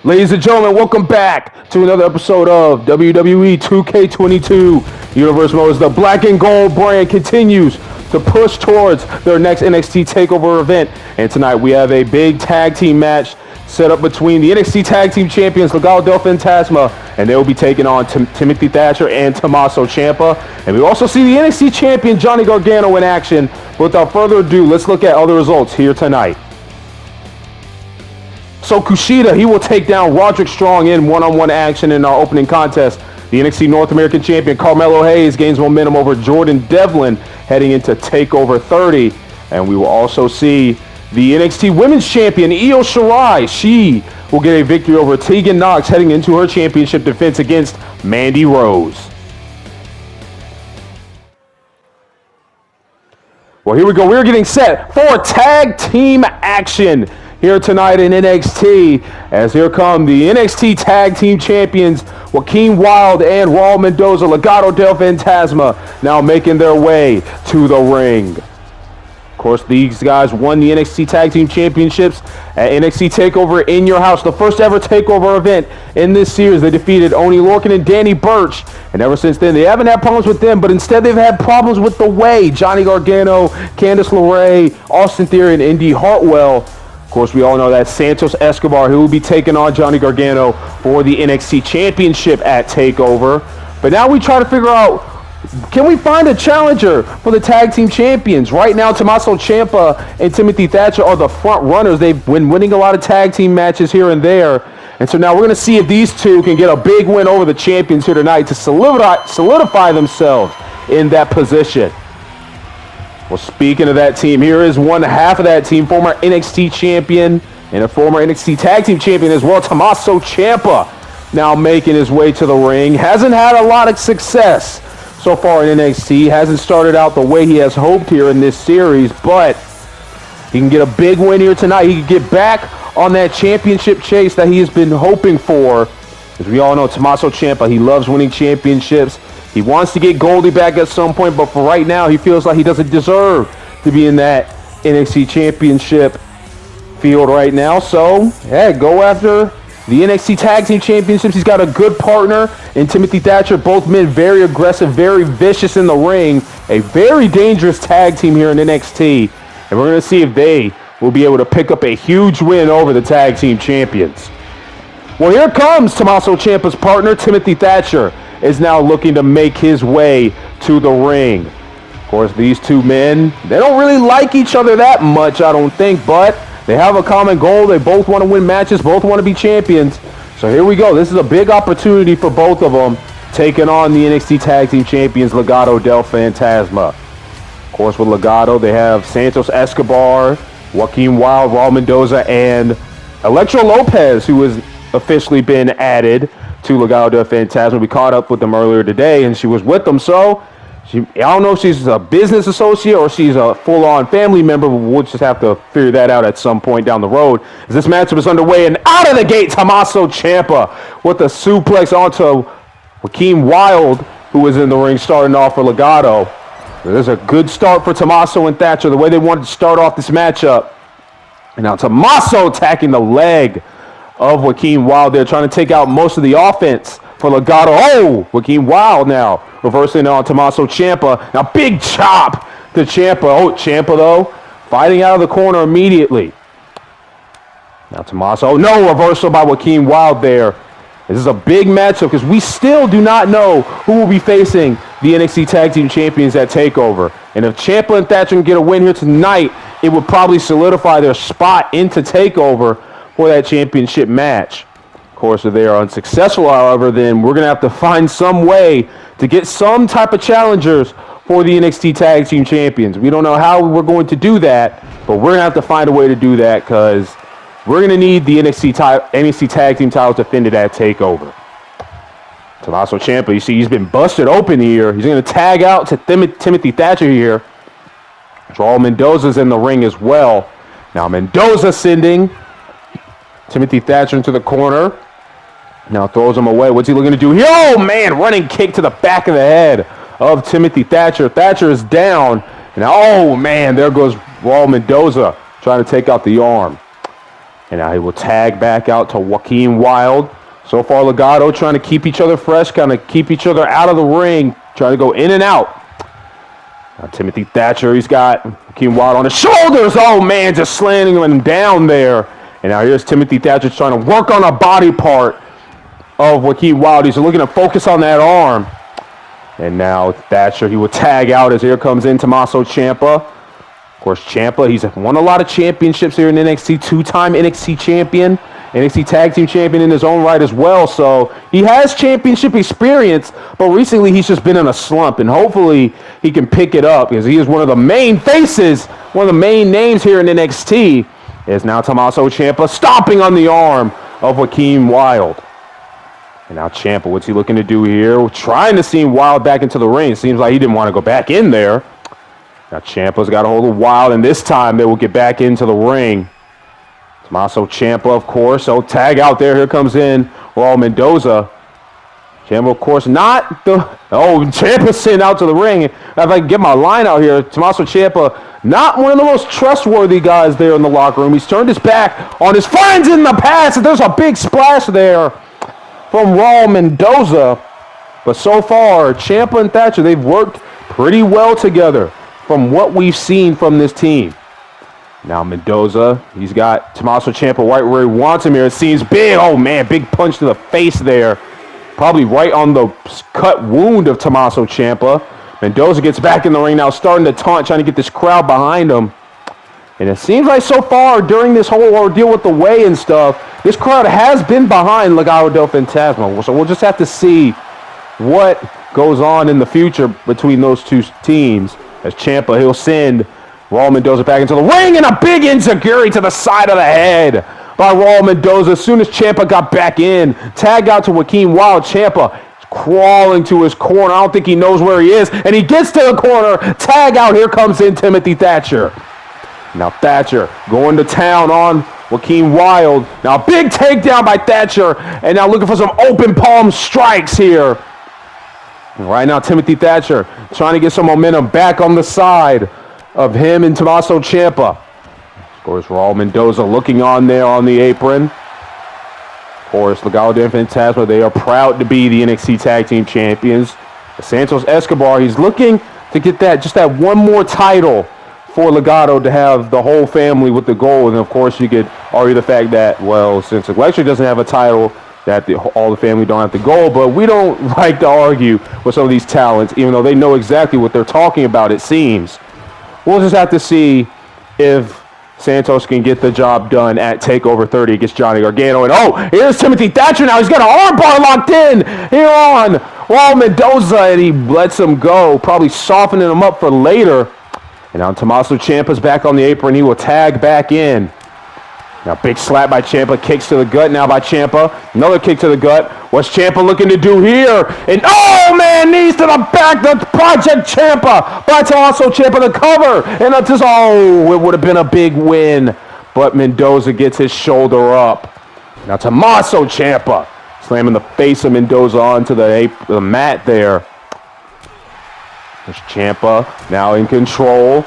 Ladies and gentlemen, welcome back to another episode of WWE 2K22 Universe Mode. As the black and gold brand continues to push towards their next NXT TakeOver event. And tonight we have a big tag team match set up between the NXT Tag Team Champions, Legado del Fantasma, and they will be taking on Timothy Thatcher and Tommaso Ciampa. And we also see the NXT Champion, Johnny Gargano, in action. But without further ado, let's look at other results here tonight. So Kushida, he will take down Roderick Strong in one-on-one action in our opening contest. The NXT North American Champion Carmelo Hayes gains momentum over Jordan Devlin heading into TakeOver 30. And we will also see the NXT Women's Champion Io Shirai. She will get a victory over Tegan Nox heading into her championship defense against Mandy Rose. Well, here we go. We're getting set for tag team action here tonight in NXT, as here come the NXT Tag Team Champions, Joaquin Wilde and Raul Mendoza, Legado del Fantasma, now making their way to the ring. Of course, these guys won the NXT Tag Team Championships at NXT TakeOver in Your House, the first ever TakeOver event in this series. They defeated Oney Lorcan and Danny Burch, and ever since then, they haven't had problems with them, but instead they've had problems with The Way, Johnny Gargano, Candice LeRae, Austin Theory, and Indy Hartwell. Of course, we all know that Santos Escobar, who will be taking on Johnny Gargano for the NXT Championship at TakeOver. But now we try to figure out, can we find a challenger for the Tag Team Champions? Right now, Tommaso Ciampa and Timothy Thatcher are the front runners. They've been winning a lot of tag team matches here and there. And so now we're going to see if these two can get a big win over the champions here tonight to solidify themselves in that position. Well, speaking of that team, here is one half of that team, former NXT champion and a former NXT Tag Team champion as well, Tommaso Ciampa, now making his way to the ring. Hasn't had a lot of success so far in NXT. Hasn't started out the way he has hoped here in this series, but he can get a big win here tonight. He can get back on that championship chase that he has been hoping for. As we all know, Tommaso Ciampa, he loves winning championships. He wants to get Goldie back at some point, but for right now, he feels like he doesn't deserve to be in that NXT Championship field right now. So, yeah, go after the NXT Tag Team Championships. He's got a good partner in Timothy Thatcher. Both men very aggressive, very vicious in the ring. A very dangerous tag team here in NXT. And we're going to see if they will be able to pick up a huge win over the Tag Team Champions. Well, here comes Tommaso Ciampa's partner, Timothy Thatcher, is now looking to make his way to the ring. Of course, these two men, they don't really like each other that much, I don't think, but they have a common goal. They both want to win matches, both want to be champions. So here we go. This is a big opportunity for both of them, taking on the NXT Tag Team Champions, Legado del Fantasma. Of course, with Legado, they have Santos Escobar, Joaquin Wilde, Raul Mendoza, and Elektra Lopez, who has officially been added to Legado del Fantasma. We caught up with them earlier today, and she was with them. So, I don't know if she's a business associate or she's a full-on family member, but we'll just have to figure that out at some point down the road. As this matchup is underway, and out of the gate, Tommaso Ciampa with a suplex onto Joaquin Wilde, who is in the ring starting off for Legado. There's a good start for Tommaso and Thatcher, the way they wanted to start off this matchup. And now Tommaso attacking the leg of Joaquin Wilde there, trying to take out most of the offense for Legado. Oh, Joaquin Wilde now reversing on Tommaso Ciampa. Now big chop to Ciampa. Oh, Ciampa though, fighting out of the corner immediately. Now Tommaso, no, reversal by Joaquin Wilde there. This is a big matchup because we still do not know who will be facing the NXT Tag Team Champions at TakeOver. And if Ciampa and Thatcher can get a win here tonight, it would probably solidify their spot into TakeOver for that championship match. Of course, if they are unsuccessful, however, then we're going to have to find some way to get some type of challengers for the NXT Tag Team Champions. We don't know how we're going to do that, but we're going to have to find a way to do that because we're going to need the NXT Tag Team titles defended at TakeOver. Tommaso Ciampa, you see, he's been busted open here. He's going to tag out to Timothy Thatcher here. Raul Mendoza's in the ring as well. Now Mendoza sending Timothy Thatcher into the corner. Now throws him away. What's he looking to do here? Oh, man, running kick to the back of the head of Timothy Thatcher. Thatcher is down. And oh, man, there goes Raul Mendoza trying to take out the arm. And now he will tag back out to Joaquin Wilde. So far, Legado trying to keep each other fresh, kind of keep each other out of the ring, trying to go in and out. Now, Timothy Thatcher, he's got Joaquin Wilde on his shoulders. Oh, man, just slamming him down there. And now here's Timothy Thatcher trying to work on a body part of Joaquin Wilde. He's looking to focus on that arm. And now Thatcher, he will tag out as here comes in Tommaso Ciampa. Of course, Ciampa, he's won a lot of championships here in NXT, two-time NXT champion, NXT Tag Team Champion in his own right as well. So he has championship experience, but recently he's just been in a slump, and hopefully he can pick it up because he is one of the main faces, one of the main names here in NXT. Is now Tommaso Ciampa stomping on the arm of Joaquin Wilde. And now Ciampa, what's he looking to do here? We're trying to send Wilde back into the ring. Seems like he didn't want to go back in there. Now Ciampa's got a hold of Wilde, and this time they will get back into the ring. Tommaso Ciampa, of course. So tag out there. Here comes in Raul Mendoza. Ciampa, of course, not the... Oh, Ciampa sent out to the ring. If I can get my line out here, Tommaso Ciampa, not one of the most trustworthy guys there in the locker room. He's turned his back on his friends in the past, and there's a big splash there from Raul Mendoza. But so far, Ciampa and Thatcher, they've worked pretty well together from what we've seen from this team. Now Mendoza, he's got Tommaso Ciampa right where he wants him here. It seems big. Oh, man, big punch to the face there. Probably right on the cut wound of Tommaso Ciampa. Mendoza gets back in the ring now, starting to taunt, trying to get this crowd behind him. And it seems like so far during this whole ordeal with the weigh and stuff, this crowd has been behind Legado del Fantasma. So we'll just have to see what goes on in the future between those two teams. As Ciampa, he'll send Raul Mendoza back into the ring, and a big enziguri to the side of the head by Raul Mendoza. As soon as Ciampa got back in, tagged out to Joaquin Wilde. Ciampa crawling to his corner. I don't think he knows where he is, and he gets to the corner. Tag out. Here comes in Timothy Thatcher. Now Thatcher going to town on Joaquin Wilde. Now big takedown by Thatcher, and now looking for some open palm strikes here. And right now Timothy Thatcher trying to get some momentum back on the side of him and Tommaso Ciampa. Of course, Raul Mendoza looking on there on the apron. Of course, Legado del Fantasma, they are proud to be the NXT Tag Team Champions. Santos Escobar, he's looking to get just that one more title for Legado to have the whole family with the gold. And of course, you could argue the fact that, well, since Electric doesn't have a title, that all the family don't have the gold. But we don't like to argue with some of these talents, even though they know exactly what they're talking about, it seems. We'll just have to see if Santos can get the job done at TakeOver 30 against Johnny Gargano. And oh, here's Timothy Thatcher now. He's got an armbar locked in here on Raul Mendoza, and he lets him go, probably softening him up for later. And now Tommaso Ciampa's back on the apron. He will tag back in. Now big slap by Ciampa, kicks to the gut now by Ciampa. Another kick to the gut. What's Ciampa looking to do here? And oh man, knees to the back. That's Project Ciampa by Tommaso Ciampa, the cover. And that's just, oh, it would have been a big win. But Mendoza gets his shoulder up. Now Tommaso Ciampa slamming the face of Mendoza onto the mat there. There's Ciampa now in control.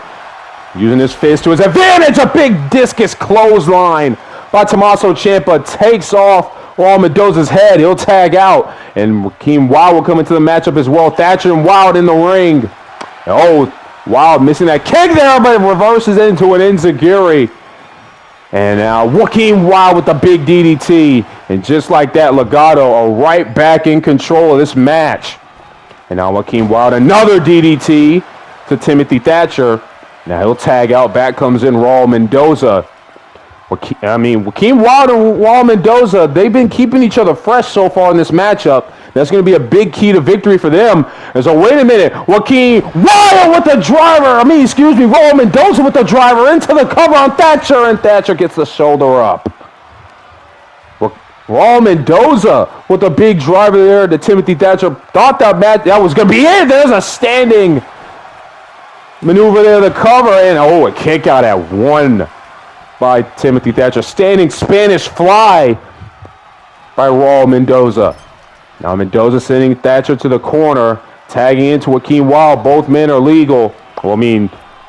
Using his fist to his advantage. A big discus clothesline by Tommaso Ciampa takes off Raul Mendoza's head. He'll tag out. And Joaquin Wilde will come into the matchup as well. Thatcher and Wilde in the ring. Oh, Wilde missing that kick there, but it reverses into an enziguri. And now Joaquin Wilde with the big DDT. And just like that, Legado are right back in control of this match. And now Joaquin Wilde, another DDT to Timothy Thatcher. Now he'll tag out. Back comes in Raul Mendoza. Joaquin Wilde and Raul Mendoza, they've been keeping each other fresh so far in this matchup. That's going to be a big key to victory for them. And so wait a minute. Joaquin Wilde with the driver. Raul Mendoza with the driver into the cover on Thatcher. And Thatcher gets the shoulder up. Raul Mendoza with a big driver there to Timothy Thatcher. Thought that was going to be it. There's a standing maneuver there, the cover, and oh, a kick out at one by Timothy Thatcher. Standing Spanish fly by Raul Mendoza. Now Mendoza sending Thatcher to the corner, tagging into Joaquin Wilde. Both men are legal. Well,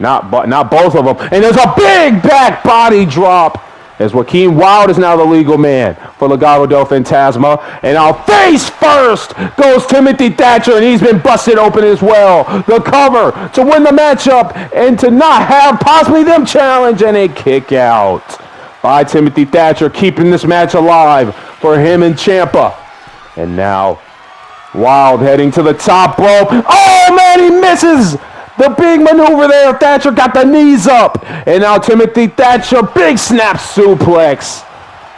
not both of them. And there's a big back body drop as Joaquin Wilde is now the legal man for Legado del Fantasma. And now face first goes Timothy Thatcher, and he's been busted open as well. The cover to win the matchup and to not have possibly them challenge, and a kick out by Timothy Thatcher, keeping this match alive for him and Ciampa. And now Wilde heading to the top rope. Oh man, he misses! The big maneuver there. Thatcher got the knees up. And now Timothy Thatcher, big snap suplex.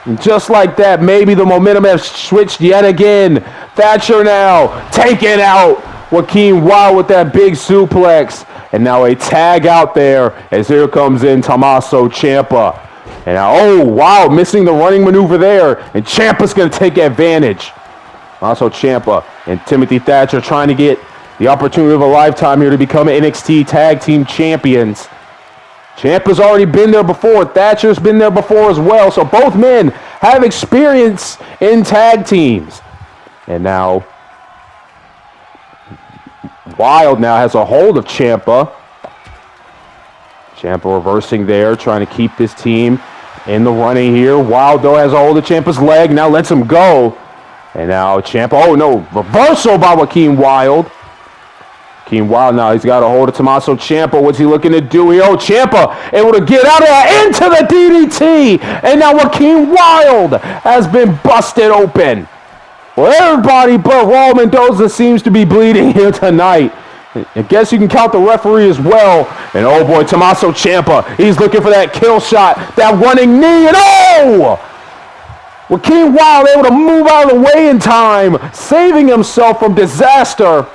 And just like that, maybe the momentum has switched yet again. Thatcher now taking out Joaquin Wilde with that big suplex. And now a tag out there as here comes in Tommaso Ciampa. And now, oh, wow, missing the running maneuver there. And Ciampa's going to take advantage. Also Ciampa and Timothy Thatcher trying to get the opportunity of a lifetime here to become NXT Tag Team Champions. Ciampa's already been there before. Thatcher's been there before as well. So both men have experience in tag teams. And now Wilde now has a hold of Ciampa. Ciampa reversing there, trying to keep this team in the running here. Wilde, though, has a hold of Ciampa's leg. Now lets him go. And now Ciampa, oh no, reversal by Joaquin Wilde. Joaquin Wilde now, he's got a hold of Tommaso Ciampa. What's he looking to do here? Oh, Ciampa able to get out of that into the DDT. And now Joaquin Wilde has been busted open. Well, everybody but Raul Mendoza seems to be bleeding here tonight. I guess you can count the referee as well. And oh boy, Tommaso Ciampa, he's looking for that kill shot, that running knee, and oh! Joaquin Wilde able to move out of the way in time, saving himself from disaster.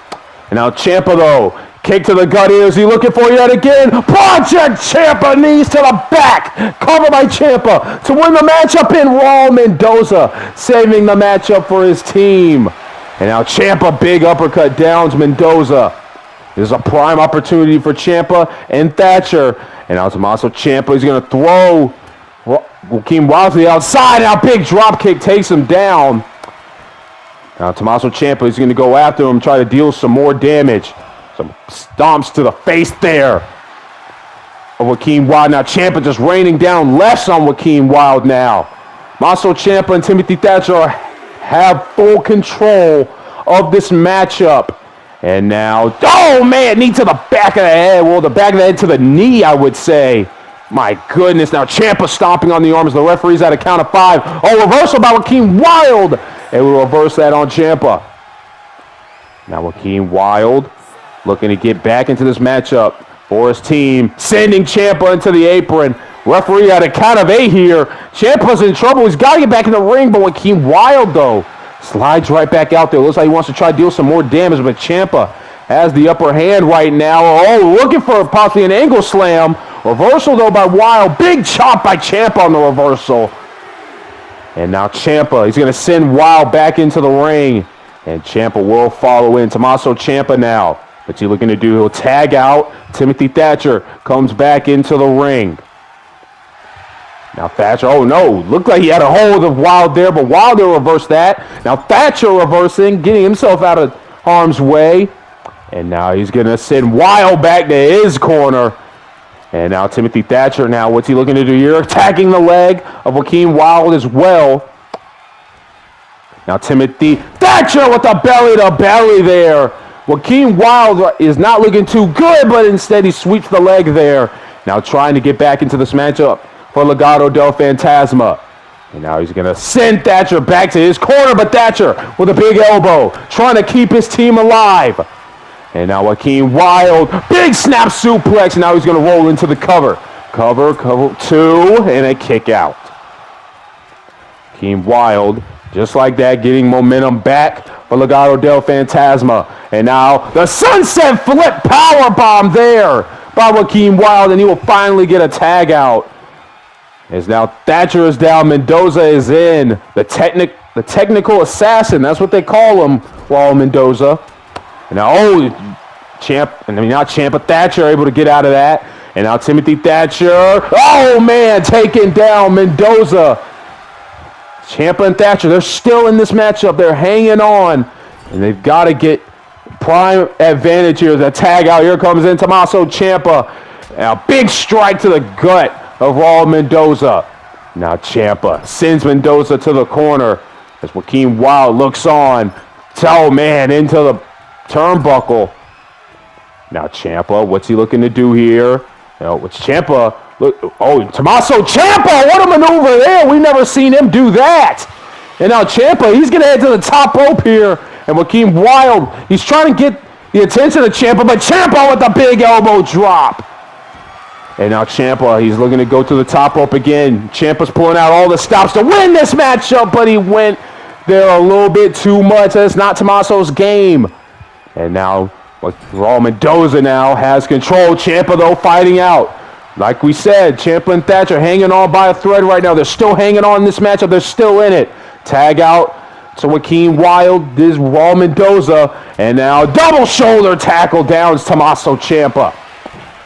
And now Ciampa, though, kick to the gut here. Is he looking for yet again? Project Ciampa, knees to the back. Cover by Ciampa to win the matchup in Raul Mendoza, saving the matchup for his team. And now Ciampa, big uppercut downs Mendoza. This is a prime opportunity for Ciampa and Thatcher. And now Tommaso Ciampa, he's going to throw Joaquin Wilde to the outside. Now big drop kick takes him down. Now Tommaso Ciampa is going to go after him, try to deal some more damage. Some stomps to the face there of Joaquin Wilde. Now Ciampa just raining down lefts on Joaquin Wilde now. Tommaso Ciampa and Timothy Thatcher have full control of this matchup. And now, oh man, knee to the back of the head. Well, the back of the head to the knee, I would say. My goodness, now Ciampa stomping on the arms. The referee's at a count of 5. Oh, reversal by Joaquin Wilde. And we'll reverse that on Ciampa. Now Joaquin Wilde looking to get back into this matchup for his team. Sending Ciampa into the apron. Referee at a count of 8 here. Ciampa's in trouble. He's got to get back in the ring. But Joaquin Wilde, though, slides right back out there. Looks like he wants to try to deal some more damage. But Ciampa has the upper hand right now. Oh, looking for possibly an angle slam. Reversal, though, by Wilde. Big chop by Ciampa on the reversal. And now Ciampa, he's going to send Wilde back into the ring. And Ciampa will follow in. Tommaso Ciampa now. What's he looking to do? He'll tag out. Timothy Thatcher comes back into the ring. Now Thatcher, oh no, looked like he had a hold of Wilde there, but Wilde reversed that. Now Thatcher reversing, getting himself out of harm's way. And now he's going to send Wilde back to his corner. And now Timothy Thatcher now, what's he looking to do here? Attacking the leg of Joaquin Wilde as well. Now Timothy Thatcher with the belly-to-belly there. Joaquin Wilde is not looking too good, but instead he sweeps the leg there. Now trying to get back into this matchup for Legado del Fantasma. And now he's going to send Thatcher back to his corner, but Thatcher with a big elbow, trying to keep his team alive. And now Joaquin Wilde, big snap suplex. Now he's going to roll into the cover. Cover 2, and a kick out. Joaquin Wilde, just like that, getting momentum back for Legado del Fantasma. And now the sunset flip powerbomb there by Joaquin Wilde, and he will finally get a tag out. As now Thatcher is down, Mendoza is in. The technical assassin, that's what they call him, Raul Mendoza. And now, not Ciampa, Thatcher able to get out of that. And now Timothy Thatcher, oh man, taking down Mendoza. Ciampa and Thatcher, they're still in this matchup. They're hanging on. And they've got to get prime advantage here. The tag out here comes in Tommaso Ciampa. Now, big strike to the gut of Raul Mendoza. Now Ciampa sends Mendoza to the corner as Joaquin Wilde looks on. Oh, man, into the turnbuckle. Now Ciampa, what's he looking to do here? It's Ciampa. Look, Tommaso Ciampa, what a maneuver there. We've never seen him do that. And now Ciampa, he's going to head to the top rope here. And Joaquin Wilde, he's trying to get the attention of Ciampa, but Ciampa with the big elbow drop. And now Ciampa, he's looking to go to the top rope again. Ciampa's pulling out all the stops to win this matchup, but he went there a little bit too much. That's not Tommaso's game. And now Raul Mendoza now has control. Ciampa, though, fighting out. Like we said, Ciampa and Thatcher hanging on by a thread right now. They're still hanging on in this matchup. They're still in it. Tag out to Joaquin Wilde. This is Raul Mendoza. And now double shoulder tackle down to Tommaso Ciampa.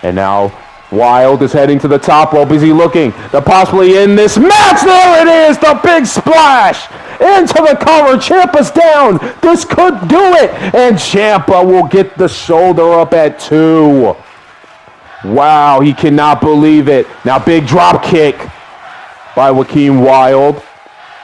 And now Wilde is heading to the top rope. Is he looking to possibly end this match? There it is, the big splash into the cover. Ciampa's down. This could do it. And Ciampa will get the shoulder up at 2. Wow, he cannot believe it. Now big drop kick by Joaquin Wilde.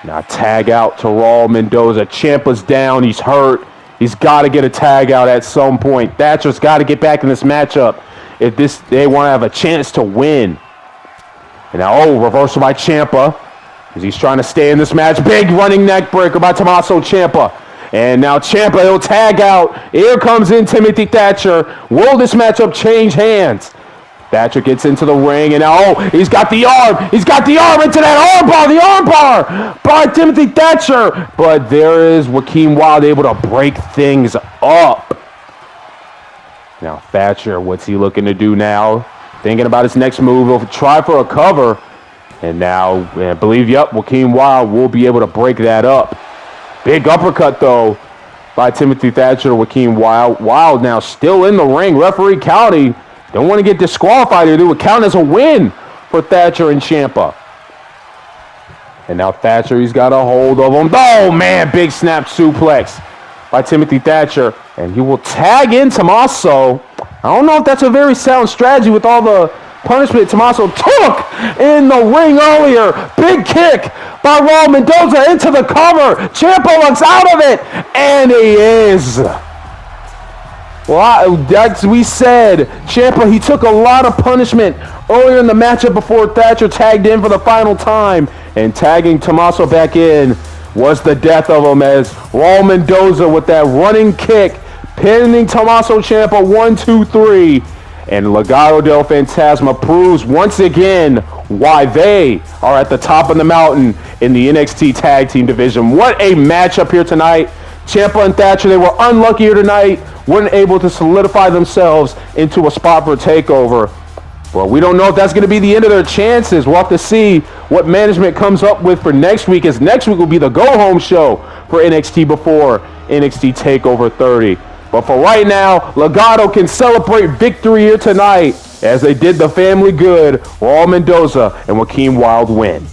Now tag out to Raul Mendoza. Ciampa's down. He's hurt. He's got to get a tag out at some point. Thatcher's got to get back in this matchup if they want to have a chance to win. And now, reversal by Ciampa as he's trying to stay in this match. Big running neck breaker by Tommaso Ciampa. And now Ciampa, he'll tag out. Here comes in Timothy Thatcher. Will this matchup change hands? Thatcher gets into the ring, and now, he's got the arm. He's got the arm into that armbar. The armbar by Timothy Thatcher. But there is Joaquin Wilde able to break things up. Now Thatcher, what's he looking to do now? Thinking about his next move. He'll try for a cover. And now, I believe, Joaquin Wilde will be able to break that up. Big uppercut, though, by Timothy Thatcher to Joaquin Wilde. Wilde now still in the ring. Referee counting. Don't want to get disqualified here. It would count as a win for Thatcher and Ciampa. And now Thatcher, he's got a hold of him. Oh, man, big snap suplex by Timothy Thatcher. And he will tag in Tommaso. I don't know if that's a very sound strategy with all the punishment Tommaso took in the ring earlier. Big kick by Raul Mendoza into the cover. Ciampa looks out of it. And he is. Well, as we said, Ciampa, he took a lot of punishment earlier in the matchup before Thatcher tagged in for the final time. And tagging Tommaso back in was the death of him as Raul Mendoza with that running kick, pinning Tommaso Ciampa 1, 2, 3. And Legado del Fantasma proves once again why they are at the top of the mountain in the NXT Tag Team Division. What a matchup here tonight. Ciampa and Thatcher, they were unlucky here tonight. Weren't able to solidify themselves into a spot for a takeover. Well, we don't know if that's going to be the end of their chances. We'll have to see what management comes up with for next week, as next week will be the go-home show for NXT before NXT TakeOver 30. But for right now, Legado can celebrate victory here tonight as they did the family good. Raul Mendoza and Joaquin Wilde win.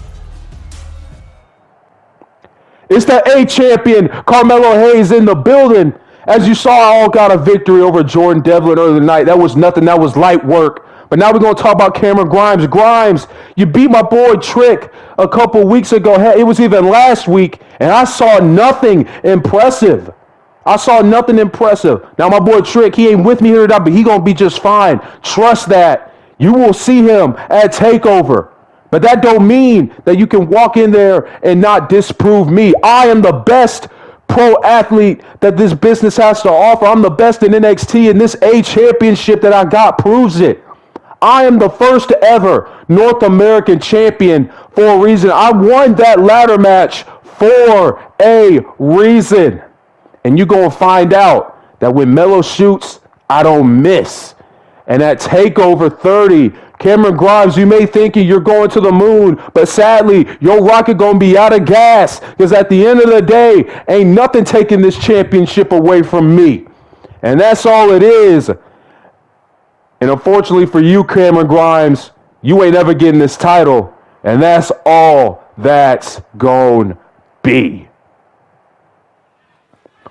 It's the A champion, Carmelo Hayes, in the building. As you saw, I all got a victory over Jordan Devlin earlier tonight. That was nothing. That was light work. But now we're going to talk about Cameron Grimes. Grimes, you beat my boy Trick a couple weeks ago. It was even last week, and I saw nothing impressive. Now my boy Trick, he ain't with me here tonight, but he going to be just fine. Trust that. You will see him at TakeOver. But that don't mean that you can walk in there and not disprove me. I am the best pro athlete that this business has to offer. I'm the best in NXT, and this A championship that I got proves it. I am the first ever North American champion for a reason. I won that ladder match for a reason. And you're going to find out that when Melo shoots, I don't miss. And at TakeOver 30, Cameron Grimes, you may think you're going to the moon, but sadly, your rocket going to be out of gas, because at the end of the day, ain't nothing taking this championship away from me. And that's all it is. And unfortunately for you, Cameron Grimes, you ain't ever getting this title, and that's all that's gonna be.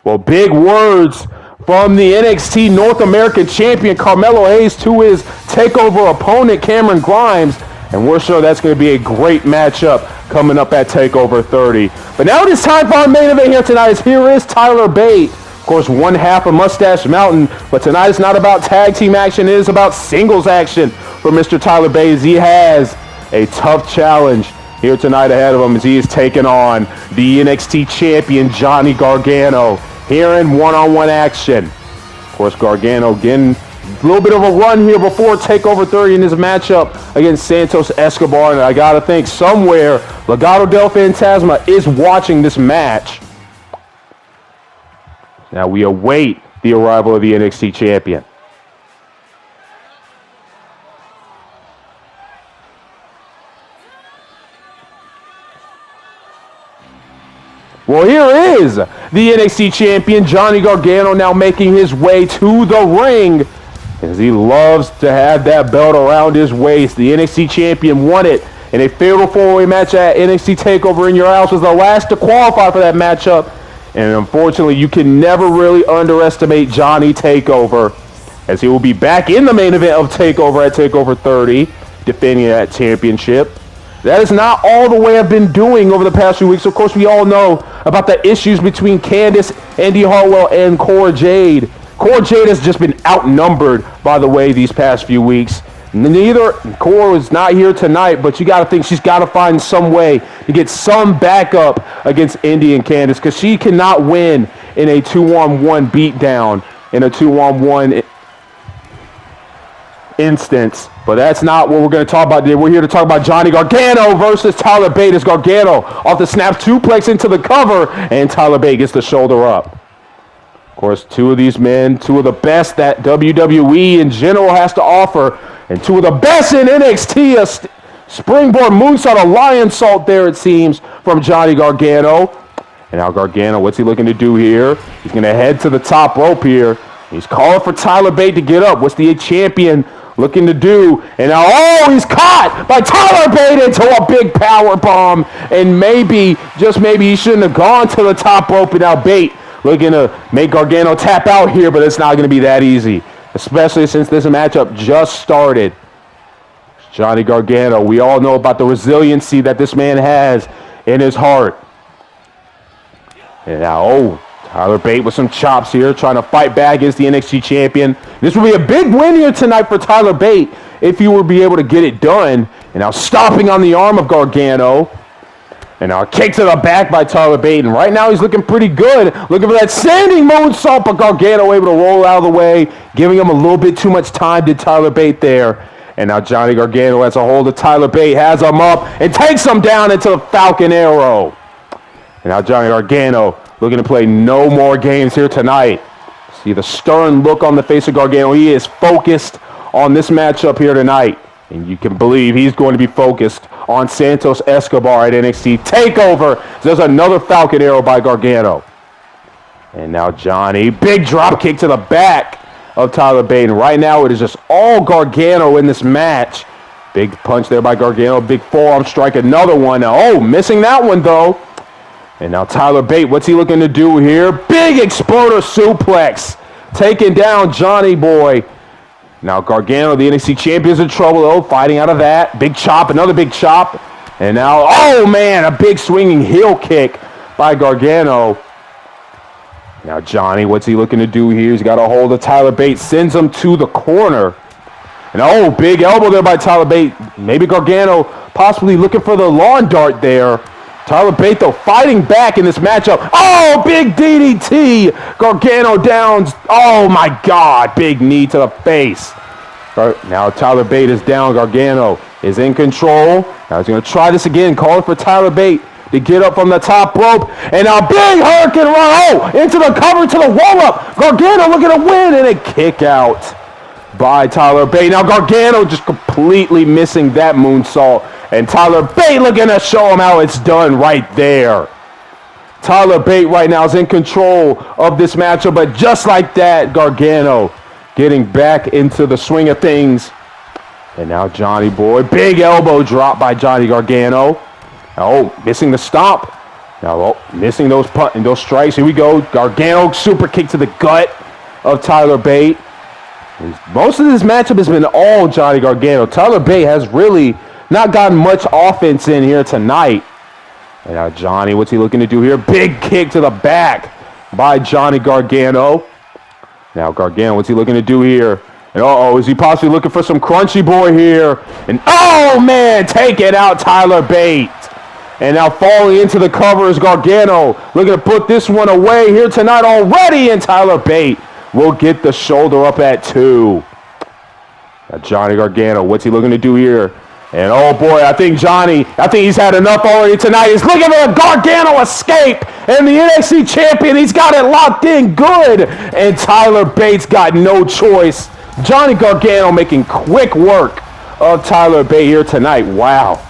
Well, big words from the NXT North American Champion Carmelo Hayes to his TakeOver opponent Cameron Grimes. And we're sure that's going to be a great matchup coming up at TakeOver 30. But now it is time for our main event here tonight. Here is Tyler Bate. Of course, one half of Mustache Mountain. But tonight it's not about tag team action. It is about singles action for Mr. Tyler Bate, as he has a tough challenge here tonight ahead of him, as he is taking on the NXT champion Johnny Gargano here in one-on-one action. Of course, Gargano getting a little bit of a run here before TakeOver 30 in this matchup against Santos Escobar. And I got to think somewhere Legado del Fantasma is watching this match. Now we await the arrival of the NXT champion. Well, here is the NXT champion, Johnny Gargano, now making his way to the ring, as he loves to have that belt around his waist. The NXT champion won it in a fatal four-way match at NXT TakeOver in Your House, was the last to qualify for that matchup. And unfortunately, you can never really underestimate Johnny TakeOver, as he will be back in the main event of TakeOver at TakeOver 30, defending that championship. That is not all the way I've been doing over the past few weeks. Of course, we all know about the issues between Candice, Andy Hartwell, and Cora Jade. Cora Jade has just been outnumbered, by the way, these past few weeks. Cora was not here tonight, but you got to think she's got to find some way to get some backup against Indy and Candice, because she cannot win in a 2-on-1 beatdown, in a 2-on-1 instance. But that's not what we're going to talk about today. We're here to talk about Johnny Gargano versus Tyler Bate, as Gargano off the snap suplex into the cover, and Tyler Bate gets the shoulder up. Of course, two of these men, two of the best that WWE in general has to offer, and two of the best in NXT. A springboard moonsault, a lion salt there, it seems, from Johnny Gargano. And now Gargano, what's he looking to do here? He's going to head to the top rope here. He's calling for Tyler Bate to get up. What's the champion looking to do? And now, he's caught by Tyler Bate into a big power bomb. And maybe, just maybe, he shouldn't have gone to the top rope. And now Bate looking to make Gargano tap out here, but it's not going to be that easy, especially since this matchup just started. Johnny Gargano, we all know about the resiliency that this man has in his heart. And now, Tyler Bate with some chops here, trying to fight back against the NXT champion. This will be a big win here tonight for Tyler Bate if he would be able to get it done. And now stomping on the arm of Gargano. And now a kick to the back by Tyler Bate. And right now he's looking pretty good. Looking for that standing moonsault, but Gargano able to roll out of the way, giving him a little bit too much time to Tyler Bate there. And now Johnny Gargano has a hold of Tyler Bate, has him up, and takes him down into the Falcon Arrow. And now Johnny Gargano looking to play no more games here tonight. See the stern look on the face of Gargano. He is focused on this matchup here tonight. And you can believe he's going to be focused on Santos Escobar at NXT TakeOver. So there's another Falcon Arrow by Gargano. And now Johnny, big drop kick to the back of Tyler Bate. And right now it is just all Gargano in this match. Big punch there by Gargano. Big forearm strike, another one. Now, missing that one though. And now Tyler Bate, what's he looking to do here? Big exploder suplex, taking down Johnny Boy. Now Gargano, the NXT champion, is in trouble though, fighting out of that. Big chop, another big chop. And now, a big swinging heel kick by Gargano. Now Johnny, what's he looking to do here? He's got a hold of Tyler Bate, sends him to the corner. And big elbow there by Tyler Bate. Maybe Gargano possibly looking for the lawn dart there. Tyler Bate, though, fighting back in this matchup. Big DDT. Gargano down. Oh, my God. Big knee to the face. Now Tyler Bate is down. Gargano is in control. Now he's going to try this again. Calling for Tyler Bate to get up from the top rope. And now big hurricane run. Into the cover, to the roll-up. Gargano looking to win. And a kick out by Tyler Bate. Now Gargano just completely missing that moonsault. And Tyler Bate looking to show him how it's done right there. Tyler Bate right now is in control of this matchup, but just like that, Gargano getting back into the swing of things. And now Johnny Boy, big elbow drop by Johnny Gargano. Missing the stomp. Now, missing those strikes. Here we go. Gargano super kick to the gut of Tyler Bate. Most of this matchup has been all Johnny Gargano. Tyler Bate has really not gotten much offense in here tonight. And now Johnny, what's he looking to do here? Big kick to the back by Johnny Gargano. Now Gargano, what's he looking to do here? And is he possibly looking for some crunchy boy here? And oh man, take it out, Tyler Bate. And now falling into the cover is Gargano, looking to put this one away here tonight already. And Tyler Bate will get the shoulder up at 2. Now Johnny Gargano, what's he looking to do here? And oh boy, I think he's had enough already tonight. He's looking for a Gargano escape. And the NXT champion, he's got it locked in good. And Tyler Bate's got no choice. Johnny Gargano making quick work of Tyler Bate here tonight. Wow.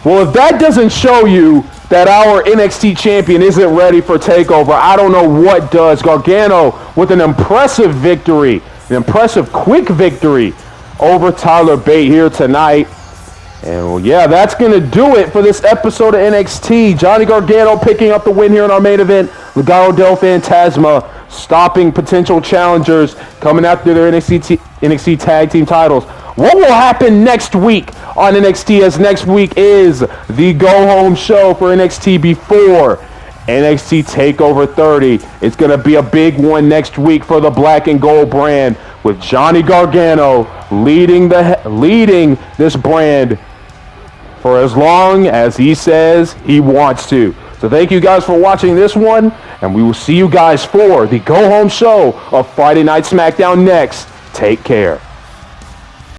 Well, if that doesn't show you that our NXT champion isn't ready for TakeOver, I don't know what does. Gargano with an impressive victory, an impressive quick victory over Tyler Bate here tonight. And well, yeah, that's going to do it for this episode of NXT. Johnny Gargano picking up the win here in our main event. Legado del Fantasma stopping potential challengers coming after their NXT tag team titles. What will happen next week on NXT, as next week is the go-home show for NXT before NXT TakeOver 30. It's going to be a big one next week for the Black and Gold brand, with Johnny Gargano leading this brand for as long as he says he wants to. So thank you guys for watching this one, and we will see you guys for the go-home show of Friday Night SmackDown next. Take care.